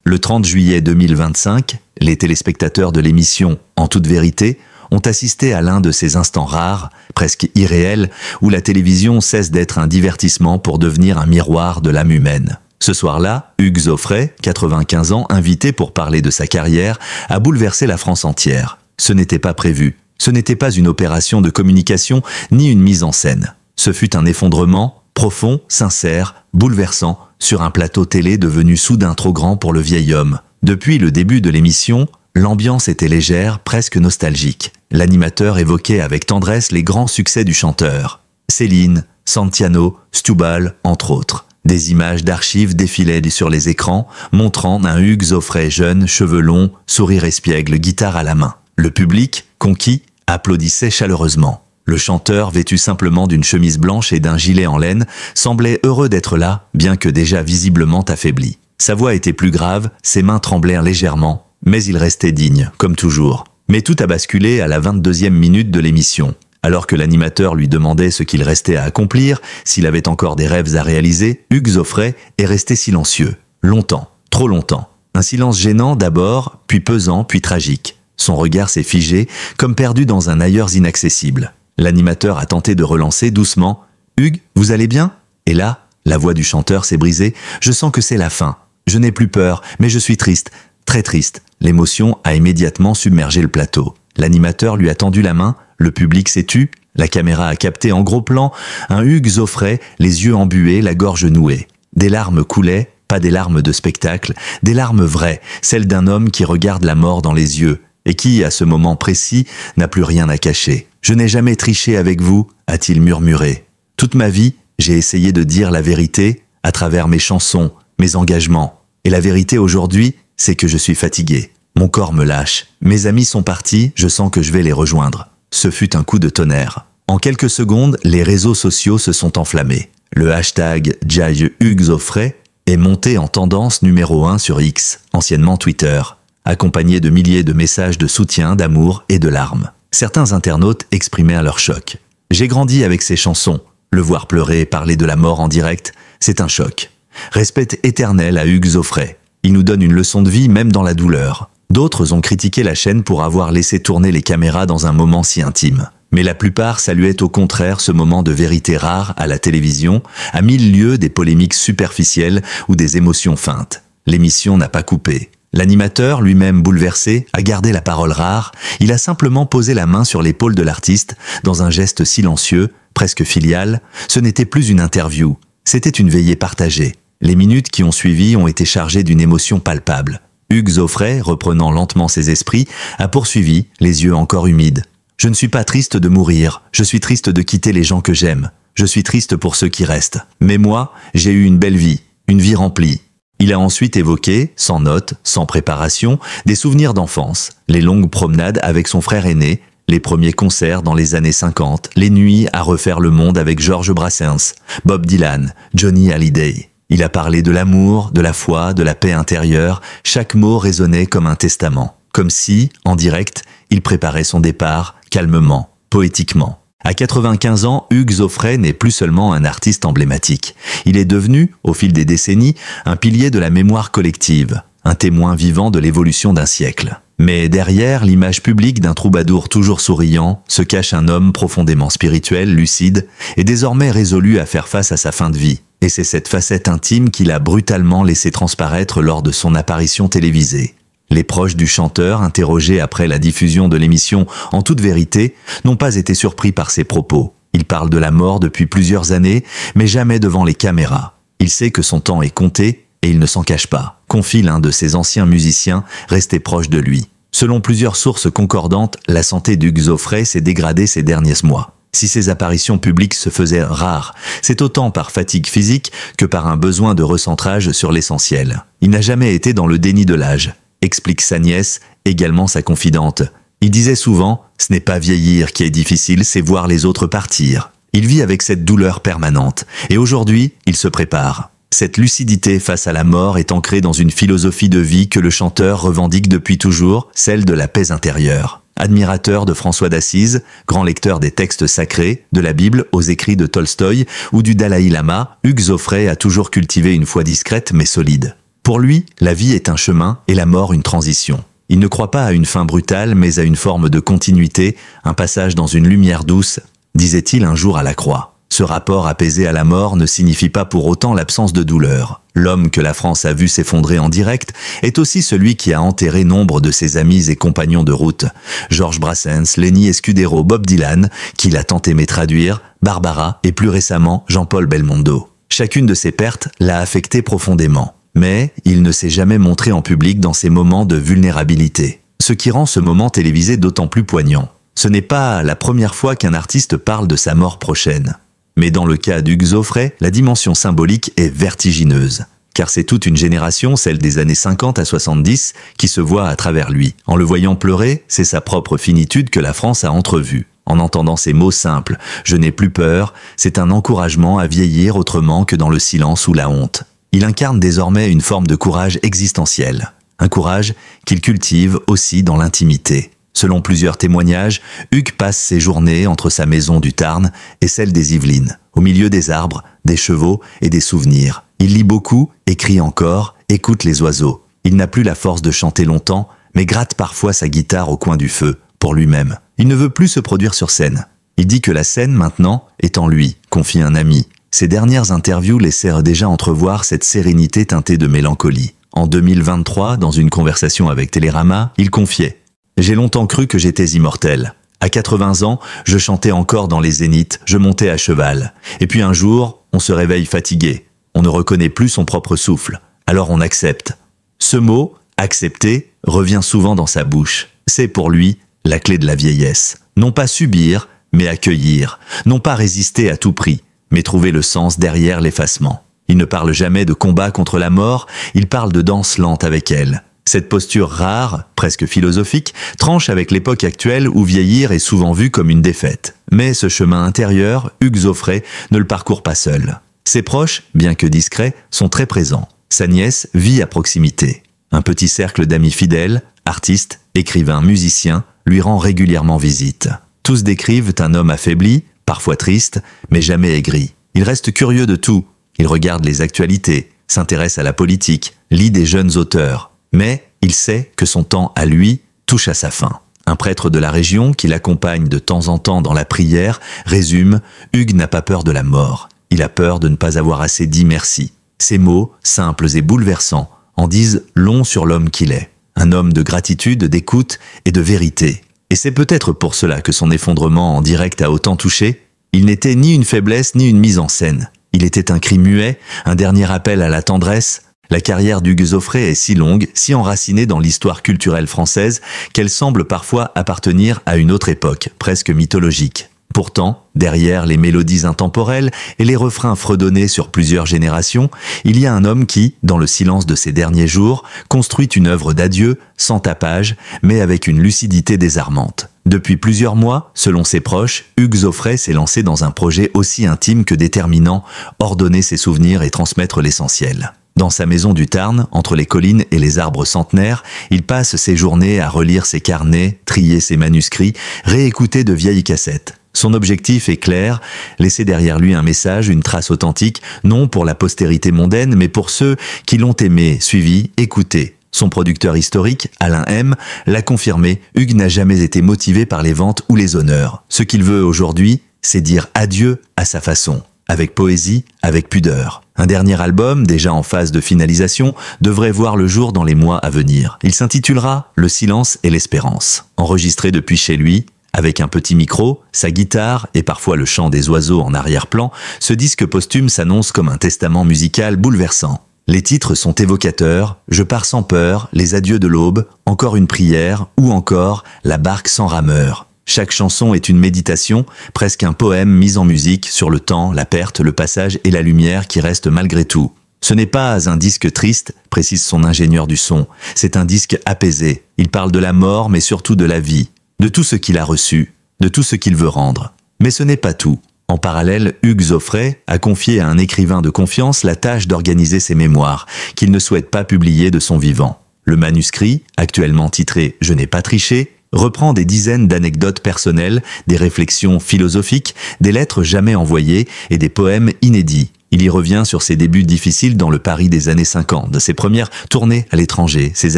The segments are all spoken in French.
Le 30 juillet 2025, les téléspectateurs de l'émission En toute vérité ont assisté à l'un de ces instants rares, presque irréels, où la télévision cesse d'être un divertissement pour devenir un miroir de l'âme humaine. Ce soir-là, Hugues Aufray, 95 ans, invité pour parler de sa carrière, a bouleversé la France entière. Ce n'était pas prévu. Ce n'était pas une opération de communication ni une mise en scène. Ce fut un effondrement profond, sincère, bouleversant, sur un plateau télé devenu soudain trop grand pour le vieil homme. Depuis le début de l'émission, l'ambiance était légère, presque nostalgique. L'animateur évoquait avec tendresse les grands succès du chanteur. Céline, Santino, Stubal, entre autres. Des images d'archives défilaient sur les écrans, montrant un Hugues Aufray jeune, cheveux longs, sourire espiègle, guitare à la main. Le public, conquis, applaudissait chaleureusement. Le chanteur, vêtu simplement d'une chemise blanche et d'un gilet en laine, semblait heureux d'être là, bien que déjà visiblement affaibli. Sa voix était plus grave, ses mains tremblèrent légèrement, mais il restait digne, comme toujours. Mais tout a basculé à la 22e minute de l'émission. Alors que l'animateur lui demandait ce qu'il restait à accomplir, s'il avait encore des rêves à réaliser, Hugues Aufray est resté silencieux. Longtemps, trop longtemps. Un silence gênant d'abord, puis pesant, puis tragique. Son regard s'est figé, comme perdu dans un ailleurs inaccessible. L'animateur a tenté de relancer doucement. « Hugues, vous allez bien ?» Et là, la voix du chanteur s'est brisée. « Je sens que c'est la fin. Je n'ai plus peur, mais je suis triste. Très triste. » L'émotion a immédiatement submergé le plateau. L'animateur lui a tendu la main. Le public s'est tu. La caméra a capté en gros plan un Hugues Aufray, les yeux embués, la gorge nouée. Des larmes coulaient, pas des larmes de spectacle, des larmes vraies, celles d'un homme qui regarde la mort dans les yeux et qui, à ce moment précis, n'a plus rien à cacher. « Je n'ai jamais triché avec vous », a-t-il murmuré. « Toute ma vie, j'ai essayé de dire la vérité à travers mes chansons, mes engagements. Et la vérité aujourd'hui, c'est que je suis fatigué. Mon corps me lâche. Mes amis sont partis, je sens que je vais les rejoindre. » Ce fut un coup de tonnerre. En quelques secondes, les réseaux sociaux se sont enflammés. Le hashtag #JailleHuguesAufray est monté en tendance numéro 1 sur X, anciennement Twitter, accompagné de milliers de messages de soutien, d'amour et de larmes. Certains internautes exprimèrent leur choc. « J'ai grandi avec ces chansons. Le voir pleurer et parler de la mort en direct, c'est un choc. Respect éternel à Hugues Aufray. Il nous donne une leçon de vie même dans la douleur. » D'autres ont critiqué la chaîne pour avoir laissé tourner les caméras dans un moment si intime. Mais la plupart saluaient au contraire ce moment de vérité rare à la télévision, à 1000 lieues des polémiques superficielles ou des émotions feintes. L'émission n'a pas coupé. L'animateur, lui-même bouleversé, a gardé la parole rare. Il a simplement posé la main sur l'épaule de l'artiste, dans un geste silencieux, presque filial. Ce n'était plus une interview, c'était une veillée partagée. Les minutes qui ont suivi ont été chargées d'une émotion palpable. Hugues Aufray, reprenant lentement ses esprits, a poursuivi, les yeux encore humides. « Je ne suis pas triste de mourir, je suis triste de quitter les gens que j'aime. Je suis triste pour ceux qui restent. Mais moi, j'ai eu une belle vie, une vie remplie. » Il a ensuite évoqué, sans notes, sans préparation, des souvenirs d'enfance, les longues promenades avec son frère aîné, les premiers concerts dans les années 50, les nuits à refaire le monde avec Georges Brassens, Bob Dylan, Johnny Hallyday. Il a parlé de l'amour, de la foi, de la paix intérieure. Chaque mot résonnait comme un testament. Comme si, en direct, il préparait son départ, calmement, poétiquement. À 95 ans, Hugues Aufray n'est plus seulement un artiste emblématique. Il est devenu, au fil des décennies, un pilier de la mémoire collective, un témoin vivant de l'évolution d'un siècle. Mais derrière l'image publique d'un troubadour toujours souriant, se cache un homme profondément spirituel, lucide, et désormais résolu à faire face à sa fin de vie. Et c'est cette facette intime qu'il a brutalement laissé transparaître lors de son apparition télévisée. Les proches du chanteur, interrogés après la diffusion de l'émission En toute vérité, n'ont pas été surpris par ses propos. Il parle de la mort depuis plusieurs années, mais jamais devant les caméras. Il sait que son temps est compté et il ne s'en cache pas, confie l'un de ses anciens musiciens resté proche de lui. Selon plusieurs sources concordantes, la santé d'Hugues Aufray s'est dégradée ces derniers mois. Si ses apparitions publiques se faisaient rares, c'est autant par fatigue physique que par un besoin de recentrage sur l'essentiel. Il n'a jamais été dans le déni de l'âge, explique sa nièce, également sa confidente. Il disait souvent « Ce n'est pas vieillir qui est difficile, c'est voir les autres partir ». Il vit avec cette douleur permanente, et aujourd'hui, il se prépare. Cette lucidité face à la mort est ancrée dans une philosophie de vie que le chanteur revendique depuis toujours, celle de la paix intérieure. Admirateur de François d'Assise, grand lecteur des textes sacrés, de la Bible aux écrits de Tolstoï ou du Dalaï Lama, Hugues Aufray a toujours cultivé une foi discrète mais solide. Pour lui, la vie est un chemin et la mort une transition. Il ne croit pas à une fin brutale, mais à une forme de continuité, un passage dans une lumière douce, disait-il un jour à la Croix. Ce rapport apaisé à la mort ne signifie pas pour autant l'absence de douleur. L'homme que la France a vu s'effondrer en direct est aussi celui qui a enterré nombre de ses amis et compagnons de route. Georges Brassens, Lenny Escudero, Bob Dylan, qu'il a tant aimé traduire, Barbara et plus récemment Jean-Paul Belmondo. Chacune de ces pertes l'a affecté profondément. Mais il ne s'est jamais montré en public dans ces moments de vulnérabilité. Ce qui rend ce moment télévisé d'autant plus poignant. Ce n'est pas la première fois qu'un artiste parle de sa mort prochaine. Mais dans le cas d'Hugues Aufray, la dimension symbolique est vertigineuse. Car c'est toute une génération, celle des années 50 à 70, qui se voit à travers lui. En le voyant pleurer, c'est sa propre finitude que la France a entrevue. En entendant ces mots simples, « Je n'ai plus peur », c'est un encouragement à vieillir autrement que dans le silence ou la honte. Il incarne désormais une forme de courage existentiel. Un courage qu'il cultive aussi dans l'intimité. Selon plusieurs témoignages, Hugues passe ses journées entre sa maison du Tarn et celle des Yvelines, au milieu des arbres, des chevaux et des souvenirs. Il lit beaucoup, écrit encore, écoute les oiseaux. Il n'a plus la force de chanter longtemps, mais gratte parfois sa guitare au coin du feu, pour lui-même. Il ne veut plus se produire sur scène. Il dit que la scène, maintenant, est en lui, confie un ami. Ses dernières interviews laissèrent déjà entrevoir cette sérénité teintée de mélancolie. En 2023, dans une conversation avec Télérama, il confiait « J'ai longtemps cru que j'étais immortel. À 80 ans, je chantais encore dans les zéniths, je montais à cheval. Et puis un jour, on se réveille fatigué. On ne reconnaît plus son propre souffle. Alors on accepte. » Ce mot, « accepter », revient souvent dans sa bouche. C'est pour lui la clé de la vieillesse. Non pas subir, mais accueillir. Non pas résister à tout prix, mais trouver le sens derrière l'effacement. Il ne parle jamais de combat contre la mort, il parle de danse lente avec elle. Cette posture rare, presque philosophique, tranche avec l'époque actuelle où vieillir est souvent vu comme une défaite. Mais ce chemin intérieur, Hugues Aufray ne le parcourt pas seul. Ses proches, bien que discrets, sont très présents. Sa nièce vit à proximité. Un petit cercle d'amis fidèles, artistes, écrivains, musiciens, lui rend régulièrement visite. Tous décrivent un homme affaibli, parfois triste, mais jamais aigri. Il reste curieux de tout. Il regarde les actualités, s'intéresse à la politique, lit des jeunes auteurs. Mais il sait que son temps à lui touche à sa fin. Un prêtre de la région qui l'accompagne de temps en temps dans la prière résume « Hugues n'a pas peur de la mort. Il a peur de ne pas avoir assez dit merci. » Ces mots, simples et bouleversants, en disent long sur l'homme qu'il est. Un homme de gratitude, d'écoute et de vérité. Et c'est peut-être pour cela que son effondrement en direct a autant touché. Il n'était ni une faiblesse ni une mise en scène. Il était un cri muet, un dernier appel à la tendresse. La carrière d'Hugues Aufray est si longue, si enracinée dans l'histoire culturelle française, qu'elle semble parfois appartenir à une autre époque, presque mythologique. Pourtant, derrière les mélodies intemporelles et les refrains fredonnés sur plusieurs générations, il y a un homme qui, dans le silence de ses derniers jours, construit une œuvre d'adieu, sans tapage, mais avec une lucidité désarmante. Depuis plusieurs mois, selon ses proches, Hugues Aufray s'est lancé dans un projet aussi intime que déterminant, ordonner ses souvenirs et transmettre l'essentiel. Dans sa maison du Tarn, entre les collines et les arbres centenaires, il passe ses journées à relire ses carnets, trier ses manuscrits, réécouter de vieilles cassettes. Son objectif est clair, laisser derrière lui un message, une trace authentique, non pour la postérité mondaine, mais pour ceux qui l'ont aimé, suivi, écouté. Son producteur historique, Alain M., l'a confirmé, Hugues n'a jamais été motivé par les ventes ou les honneurs. Ce qu'il veut aujourd'hui, c'est dire adieu à sa façon. Avec poésie, avec pudeur. Un dernier album, déjà en phase de finalisation, devrait voir le jour dans les mois à venir. Il s'intitulera « Le silence et l'espérance ». Enregistré depuis chez lui, avec un petit micro, sa guitare et parfois le chant des oiseaux en arrière-plan, ce disque posthume s'annonce comme un testament musical bouleversant. Les titres sont évocateurs, « Je pars sans peur »,« Les adieux de l'aube »,« Encore une prière » ou encore « La barque sans rameur ». Chaque chanson est une méditation, presque un poème mis en musique sur le temps, la perte, le passage et la lumière qui restent malgré tout. Ce n'est pas un disque triste, précise son ingénieur du son, c'est un disque apaisé. Il parle de la mort mais surtout de la vie, de tout ce qu'il a reçu, de tout ce qu'il veut rendre. Mais ce n'est pas tout. En parallèle, Hugues Aufray a confié à un écrivain de confiance la tâche d'organiser ses mémoires, qu'il ne souhaite pas publier de son vivant. Le manuscrit, actuellement titré « Je n'ai pas triché », reprend des dizaines d'anecdotes personnelles, des réflexions philosophiques, des lettres jamais envoyées et des poèmes inédits. Il y revient sur ses débuts difficiles dans le Paris des années 50, ses premières tournées à l'étranger, ses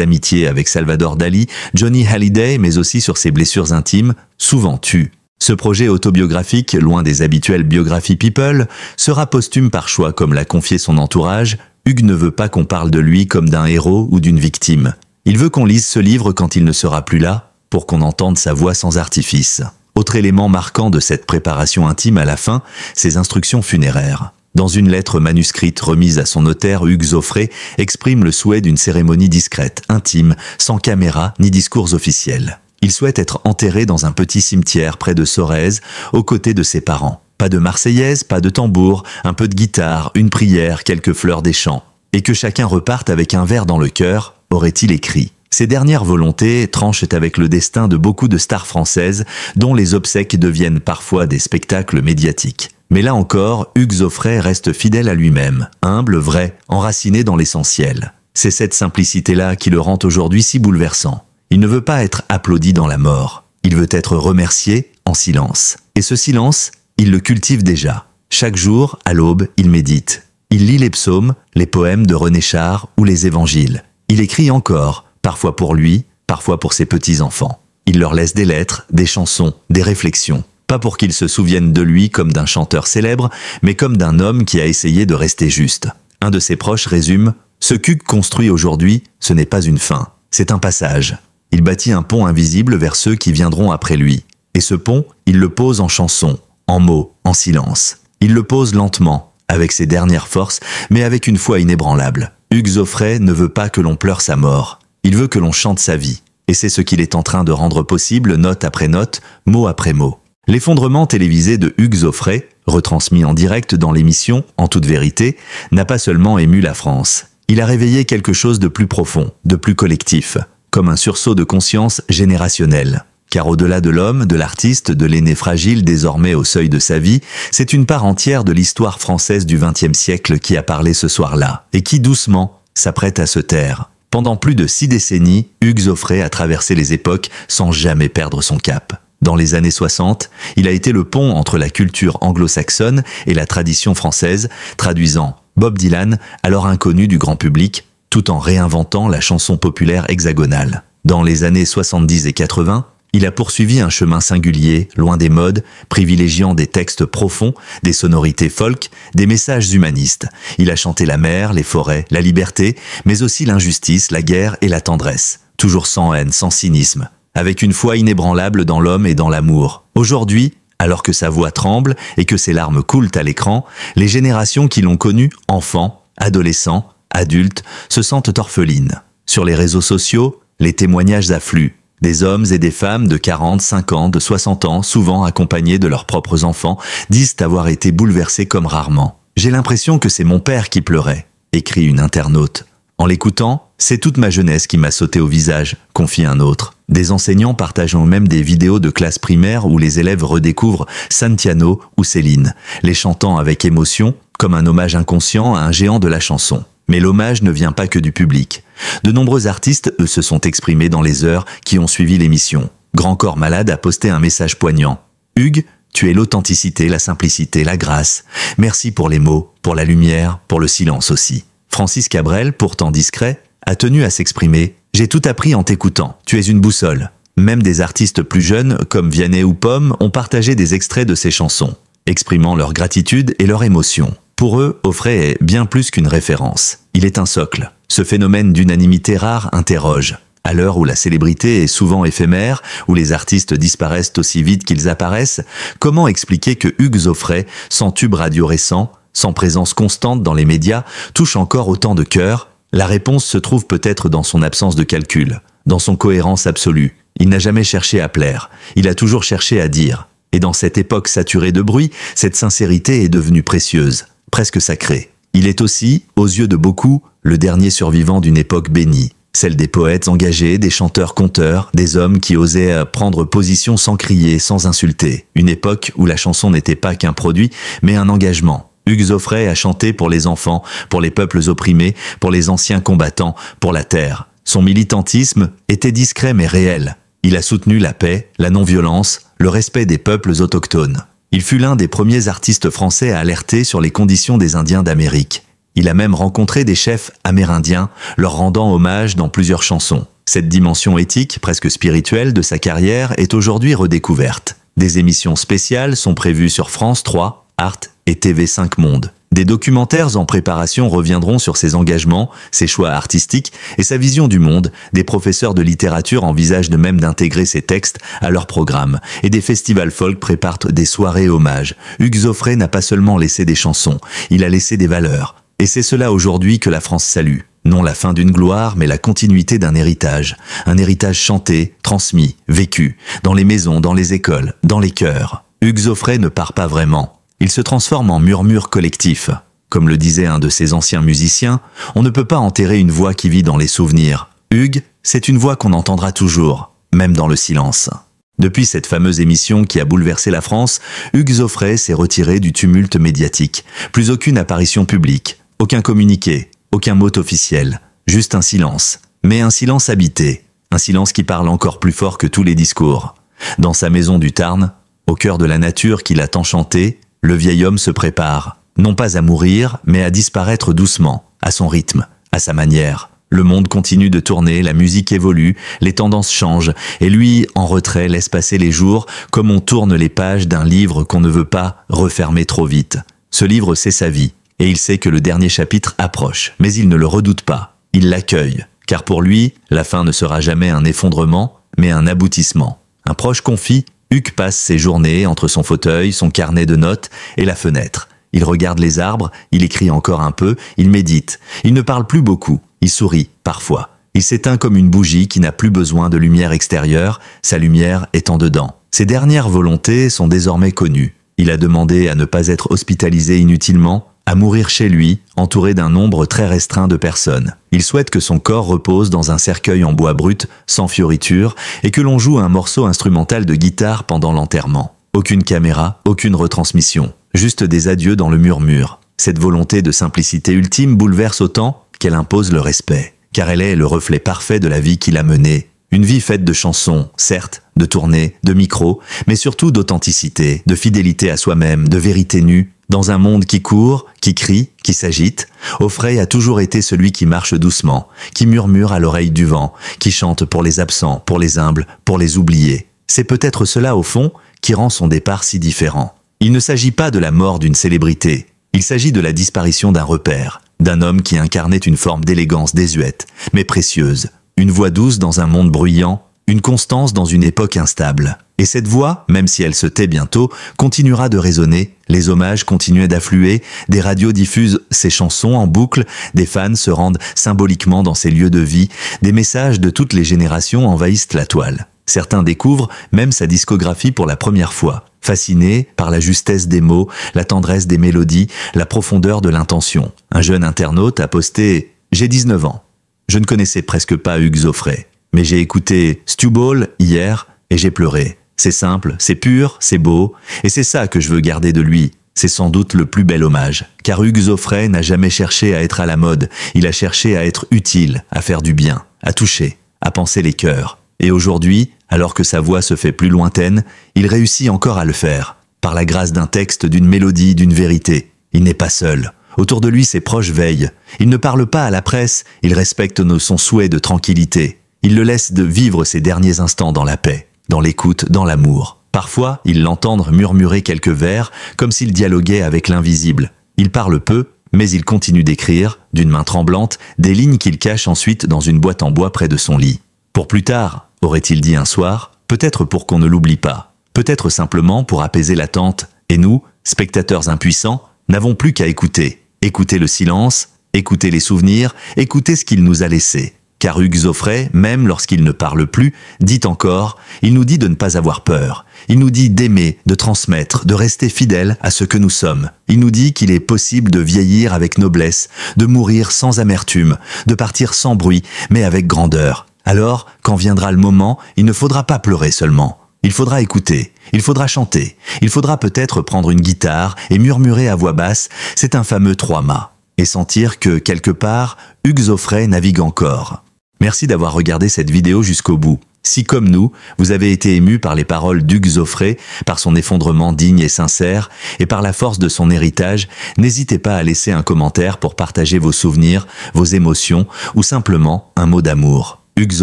amitiés avec Salvador Dali, Johnny Hallyday, mais aussi sur ses blessures intimes, souvent tues. Ce projet autobiographique, loin des habituelles biographies people, sera posthume par choix comme l'a confié son entourage. Hugues ne veut pas qu'on parle de lui comme d'un héros ou d'une victime. Il veut qu'on lise ce livre quand il ne sera plus là, pour qu'on entende sa voix sans artifice. Autre élément marquant de cette préparation intime à la fin, ses instructions funéraires. Dans une lettre manuscrite remise à son notaire, Hugues Aufray exprime le souhait d'une cérémonie discrète, intime, sans caméra ni discours officiels. Il souhaite être enterré dans un petit cimetière près de Sorèze, aux côtés de ses parents. Pas de marseillaise, pas de tambour, un peu de guitare, une prière, quelques fleurs des champs. Et que chacun reparte avec un verre dans le cœur, aurait-il écrit. Ces dernières volontés tranchent avec le destin de beaucoup de stars françaises, dont les obsèques deviennent parfois des spectacles médiatiques. Mais là encore, Hugues Aufray reste fidèle à lui-même, humble, vrai, enraciné dans l'essentiel. C'est cette simplicité-là qui le rend aujourd'hui si bouleversant. Il ne veut pas être applaudi dans la mort. Il veut être remercié en silence. Et ce silence, il le cultive déjà. Chaque jour, à l'aube, il médite. Il lit les psaumes, les poèmes de René Char ou les évangiles. Il écrit encore, parfois pour lui, parfois pour ses petits-enfants. Il leur laisse des lettres, des chansons, des réflexions. Pas pour qu'ils se souviennent de lui comme d'un chanteur célèbre, mais comme d'un homme qui a essayé de rester juste. Un de ses proches résume « Ce qu'Hugues construit aujourd'hui, ce n'est pas une fin, c'est un passage. Il bâtit un pont invisible vers ceux qui viendront après lui. Et ce pont, il le pose en chansons, en mots, en silence. Il le pose lentement, avec ses dernières forces, mais avec une foi inébranlable. Hugues Aufray ne veut pas que l'on pleure sa mort. Il veut que l'on chante sa vie. Et c'est ce qu'il est en train de rendre possible, note après note, mot après mot. L'effondrement télévisé de Hugues Aufray, retransmis en direct dans l'émission En toute vérité, n'a pas seulement ému la France. Il a réveillé quelque chose de plus profond, de plus collectif, comme un sursaut de conscience générationnelle. Car au-delà de l'homme, de l'artiste, de l'aîné fragile désormais au seuil de sa vie, c'est une part entière de l'histoire française du XXe siècle qui a parlé ce soir-là, et qui doucement s'apprête à se taire. Pendant plus de 6 décennies, Hugues Aufray a traversé les époques sans jamais perdre son cap. Dans les années 60, il a été le pont entre la culture anglo-saxonne et la tradition française, traduisant Bob Dylan, alors inconnu du grand public, tout en réinventant la chanson populaire hexagonale. Dans les années 70 et 80, il a poursuivi un chemin singulier, loin des modes, privilégiant des textes profonds, des sonorités folk, des messages humanistes. Il a chanté la mer, les forêts, la liberté, mais aussi l'injustice, la guerre et la tendresse. Toujours sans haine, sans cynisme, avec une foi inébranlable dans l'homme et dans l'amour. Aujourd'hui, alors que sa voix tremble et que ses larmes coulent à l'écran, les générations qui l'ont connu, enfants, adolescents, adultes, se sentent orphelines. Sur les réseaux sociaux, les témoignages affluent. Des hommes et des femmes de 40, 50, de 60 ans, souvent accompagnés de leurs propres enfants, disent avoir été bouleversés comme rarement. « J'ai l'impression que c'est mon père qui pleurait », écrit une internaute. En l'écoutant, c'est toute ma jeunesse qui m'a sauté au visage, confie un autre. Des enseignants partageant même des vidéos de classe primaire où les élèves redécouvrent Santiano ou Céline, les chantant avec émotion, comme un hommage inconscient à un géant de la chanson. Mais l'hommage ne vient pas que du public. De nombreux artistes, eux, se sont exprimés dans les heures qui ont suivi l'émission. Grand Corps Malade a posté un message poignant. « Hugues, tu es l'authenticité, la simplicité, la grâce. Merci pour les mots, pour la lumière, pour le silence aussi. » Francis Cabrel, pourtant discret, a tenu à s'exprimer. « J'ai tout appris en t'écoutant. Tu es une boussole. » Même des artistes plus jeunes, comme Vianney ou Pomme, ont partagé des extraits de ses chansons, exprimant leur gratitude et leur émotion. Pour eux, Aufray est bien plus qu'une référence. Il est un socle. Ce phénomène d'unanimité rare interroge. À l'heure où la célébrité est souvent éphémère, où les artistes disparaissent aussi vite qu'ils apparaissent, comment expliquer que Hugues Aufray, sans tube radio récent, sans présence constante dans les médias, touche encore autant de cœurs? La réponse se trouve peut-être dans son absence de calcul, dans son cohérence absolue. Il n'a jamais cherché à plaire, il a toujours cherché à dire. Et dans cette époque saturée de bruit, cette sincérité est devenue précieuse, presque sacrée. Il est aussi, aux yeux de beaucoup, le dernier survivant d'une époque bénie, celle des poètes engagés, des chanteurs-conteurs, des hommes qui osaient prendre position sans crier, sans insulter. Une époque où la chanson n'était pas qu'un produit, mais un engagement. Hugues Aufray a chanté pour les enfants, pour les peuples opprimés, pour les anciens combattants, pour la terre. Son militantisme était discret mais réel. Il a soutenu la paix, la non-violence, le respect des peuples autochtones. Il fut l'un des premiers artistes français à alerter sur les conditions des Indiens d'Amérique. Il a même rencontré des chefs amérindiens, leur rendant hommage dans plusieurs chansons. Cette dimension éthique, presque spirituelle, de sa carrière est aujourd'hui redécouverte. Des émissions spéciales sont prévues sur France 3, Art et TV5 Monde. Des documentaires en préparation reviendront sur ses engagements, ses choix artistiques et sa vision du monde. Des professeurs de littérature envisagent de même d'intégrer ses textes à leur programme. Et des festivals folk préparent des soirées hommages. Hugues Aufray n'a pas seulement laissé des chansons, il a laissé des valeurs. Et c'est cela aujourd'hui que la France salue. Non la fin d'une gloire, mais la continuité d'un héritage. Un héritage chanté, transmis, vécu, dans les maisons, dans les écoles, dans les cœurs. Hugues Aufray ne part pas vraiment. Il se transforme en murmure collectif. Comme le disait un de ses anciens musiciens, on ne peut pas enterrer une voix qui vit dans les souvenirs. Hugues, c'est une voix qu'on entendra toujours, même dans le silence. Depuis cette fameuse émission qui a bouleversé la France, Hugues Aufray s'est retiré du tumulte médiatique. Plus aucune apparition publique, aucun communiqué, aucun mot officiel, juste un silence. Mais un silence habité, un silence qui parle encore plus fort que tous les discours. Dans sa maison du Tarn, au cœur de la nature qu'il a tant chantée, le vieil homme se prépare, non pas à mourir, mais à disparaître doucement, à son rythme, à sa manière. Le monde continue de tourner, la musique évolue, les tendances changent, et lui, en retrait, laisse passer les jours comme on tourne les pages d'un livre qu'on ne veut pas refermer trop vite. Ce livre, c'est sa vie, et il sait que le dernier chapitre approche, mais il ne le redoute pas, il l'accueille, car pour lui, la fin ne sera jamais un effondrement, mais un aboutissement. Un proche confie, Hugues passe ses journées entre son fauteuil, son carnet de notes et la fenêtre. Il regarde les arbres, il écrit encore un peu, il médite. Il ne parle plus beaucoup, il sourit, parfois. Il s'éteint comme une bougie qui n'a plus besoin de lumière extérieure, sa lumière est en dedans. Ses dernières volontés sont désormais connues. Il a demandé à ne pas être hospitalisé inutilement, à mourir chez lui, entouré d'un nombre très restreint de personnes. Il souhaite que son corps repose dans un cercueil en bois brut, sans fioritures, et que l'on joue un morceau instrumental de guitare pendant l'enterrement. Aucune caméra, aucune retransmission, juste des adieux dans le murmure. Cette volonté de simplicité ultime bouleverse autant qu'elle impose le respect, car elle est le reflet parfait de la vie qu'il a menée. Une vie faite de chansons, certes, de tournées, de micros, mais surtout d'authenticité, de fidélité à soi-même, de vérité nue. Dans un monde qui court, qui crie, qui s'agite, Aufray a toujours été celui qui marche doucement, qui murmure à l'oreille du vent, qui chante pour les absents, pour les humbles, pour les oubliés. C'est peut-être cela, au fond, qui rend son départ si différent. Il ne s'agit pas de la mort d'une célébrité, il s'agit de la disparition d'un repère, d'un homme qui incarnait une forme d'élégance désuète, mais précieuse, une voix douce dans un monde bruyant, une constance dans une époque instable. Et cette voix, même si elle se tait bientôt, continuera de résonner, les hommages continuent d'affluer, des radios diffusent ses chansons en boucle, des fans se rendent symboliquement dans ses lieux de vie, des messages de toutes les générations envahissent la toile. Certains découvrent même sa discographie pour la première fois, fascinés par la justesse des mots, la tendresse des mélodies, la profondeur de l'intention. Un jeune internaute a posté « J'ai 19 ans. Je ne connaissais presque pas Hugues Aufray, mais j'ai écouté Stu Ball hier et j'ai pleuré. C'est simple, c'est pur, c'est beau, et c'est ça que je veux garder de lui. C'est sans doute le plus bel hommage, car Hugues Aufray n'a jamais cherché à être à la mode, il a cherché à être utile, à faire du bien, à toucher, à penser les cœurs. Et aujourd'hui, alors que sa voix se fait plus lointaine, il réussit encore à le faire, par la grâce d'un texte, d'une mélodie, d'une vérité. Il n'est pas seul. Autour de lui, ses proches veillent. Il ne parle pas à la presse, il respecte son souhait de tranquillité. Il le laisse de vivre ses derniers instants dans la paix, dans l'écoute, dans l'amour. Parfois, ils l'entendent murmurer quelques vers, comme s'il dialoguait avec l'invisible. Il parle peu, mais il continue d'écrire, d'une main tremblante, des lignes qu'il cache ensuite dans une boîte en bois près de son lit. Pour plus tard, aurait-il dit un soir, peut-être pour qu'on ne l'oublie pas, peut-être simplement pour apaiser l'attente, et nous, spectateurs impuissants, n'avons plus qu'à écouter. Écouter le silence, écouter les souvenirs, écouter ce qu'il nous a laissé. Car Hugues Aufray, même lorsqu'il ne parle plus, dit encore, il nous dit de ne pas avoir peur. Il nous dit d'aimer, de transmettre, de rester fidèle à ce que nous sommes. Il nous dit qu'il est possible de vieillir avec noblesse, de mourir sans amertume, de partir sans bruit, mais avec grandeur. Alors, quand viendra le moment, il ne faudra pas pleurer seulement. Il faudra écouter, il faudra chanter, il faudra peut-être prendre une guitare et murmurer à voix basse, c'est un fameux 3 mâts, et sentir que, quelque part, Hugues Aufray navigue encore. Merci d'avoir regardé cette vidéo jusqu'au bout. Si comme nous, vous avez été ému par les paroles d'Hugues Aufray, par son effondrement digne et sincère, et par la force de son héritage, n'hésitez pas à laisser un commentaire pour partager vos souvenirs, vos émotions, ou simplement un mot d'amour. Hugues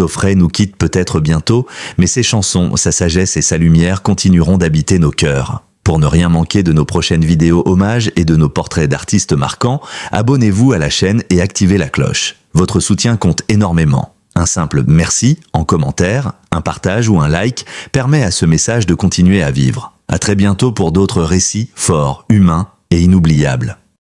Aufray nous quitte peut-être bientôt, mais ses chansons, sa sagesse et sa lumière continueront d'habiter nos cœurs. Pour ne rien manquer de nos prochaines vidéos hommages et de nos portraits d'artistes marquants, abonnez-vous à la chaîne et activez la cloche. Votre soutien compte énormément. Un simple merci en commentaire, un partage ou un like permet à ce message de continuer à vivre. À très bientôt pour d'autres récits forts, humains et inoubliables.